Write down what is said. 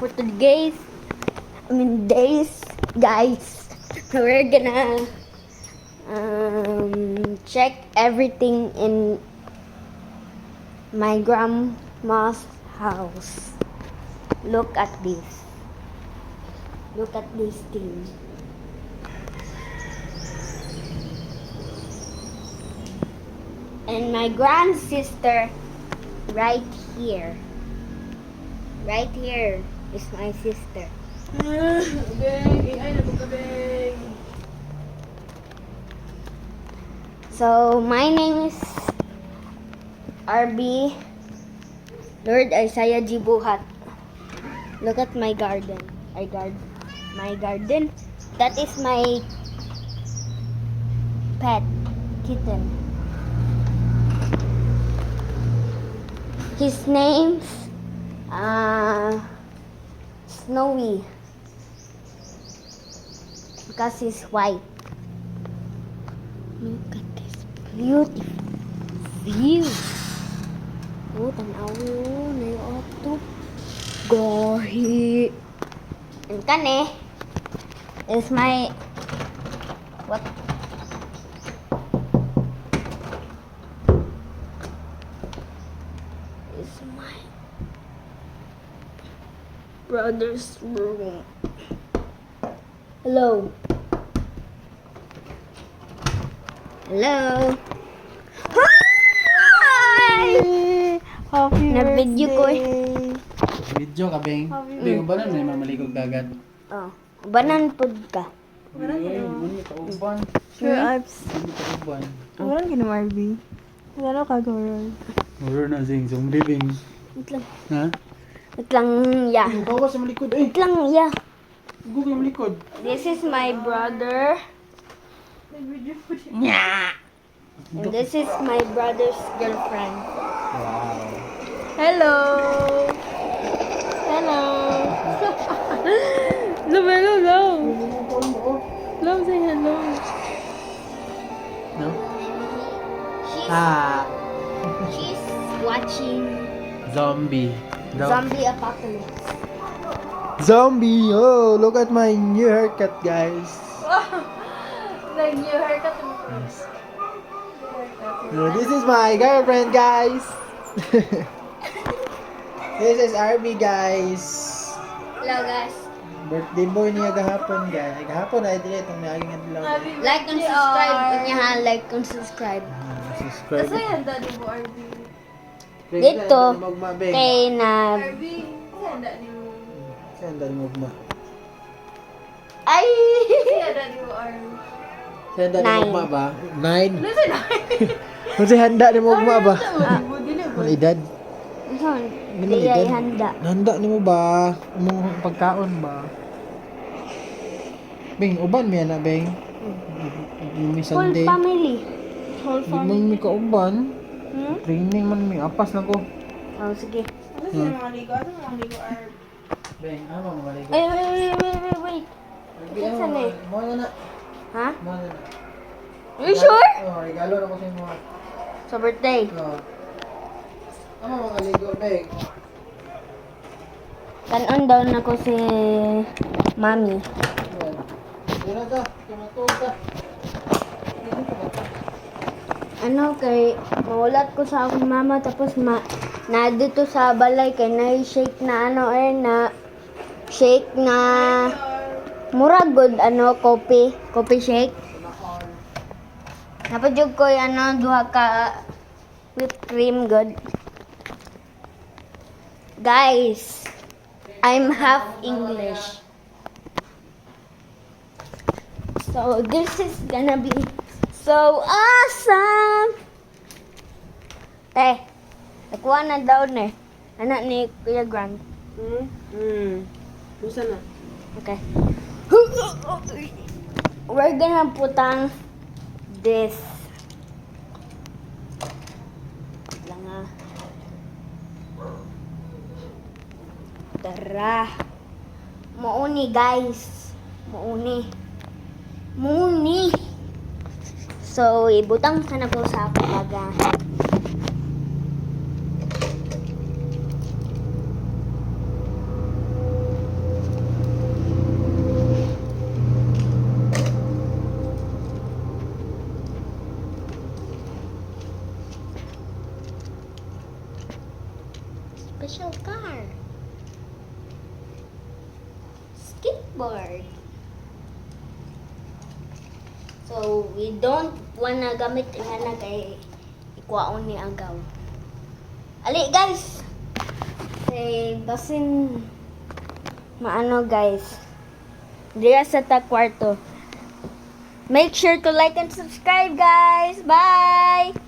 for today's, days, guys, we're gonna check everything in my grandma's house. Look at this. Look at this thing. And my grand sister right here. Right here is my sister. Beng, ay nabuka beng. So my name is RB Lord Isaiah G. Buhat. Look at my garden. My garden. That is my pet kitten. His name's Snowy because he's white. Look at this beautiful view. Oh, tanaw yun. Ay, auto. Gahi. And kane is my what? Is my brother's room. Hello. Hello. Hi! Happy Na-video ko eh. Video ka, Beng. Beng, ba na may mamaligog dagat? Oh, banan pod ka. Hindi ka uban. Sure, Abs. Hindi ka uban. Walang ginamarbi. Wala ka gawin. Muro na zing, sumri, Beng. Wait lang. Ha? Wait lang, yeah. Beng, bawa sa malikod. Eh, Wait lang, yeah. gugo yung malikod. This is my brother. And this is my brother's girlfriend. Wow. Hello! Hello. Love, hello, love. Love, say hello. No? She's, Ah. she's watching Zombie. Zombie Apocalypse. Zombie! Oh, look at my new haircut, guys. Like, new haircut. This is my girlfriend, guys. This is RB, guys. Hello, guys. Birthday boy niya gahapon, guys. Gahapon ay dili itong naging adlaw. Like and subscribe. Kanya ha, like and subscribe. Subscribe. Kasi yan, daddy mo, RB. Dito, Magma, Beng. kay na... RB, yan, daddy mo. Saan dali magma? Ay! Yan, daddy mo, RB. Saan dali Nine. magma ba? 9? Ano sila? Kung si handa ni magma ba? Malibo, dili ba? Ang edad? Saan? Ganun Di ay edad? handa. Handa ni mo ba? Umong pagkaon ba? Beng, uban miya na, Beng. May Full Sunday. family. Whole Di man may kauban. Hmm? Training man may apas na ko. Oh, sige. Ano sila mga ligo? Ano mga ligo, RB? Beng, ano mo maligo? Ay, wait. Kinsa na eh? Mo na na. Ha? Mo na na. You sure? Oh, regalo na ko sa inyo. Sa birthday. Oh. Ano mga ligo, Beng? Kanon daw na ko si Mami. Yan. Yan na ta. Tumatog ta. Ano kay maulat ko sa akong mama tapos na dito sa balay kay na-shake na na shake na murag good coffee shake. Tapos jud ko duha ka whipped cream good. Guys, I'm half English. So this is gonna be so awesome! Nakuha na daw na anak ni Kuya Grant. Busa na. Okay. We're gonna put on this. Lang ah. Tara. Mauni guys. Mauni. So, ibutang ka na po sa ako baga. special car. Skateboard. So, we don't wanna gamit nga na kay ikwaon ni agaw. Ali, guys! Kay basin maano, guys. Diya sa ta kwarto. Make sure to like and subscribe, guys. Bye!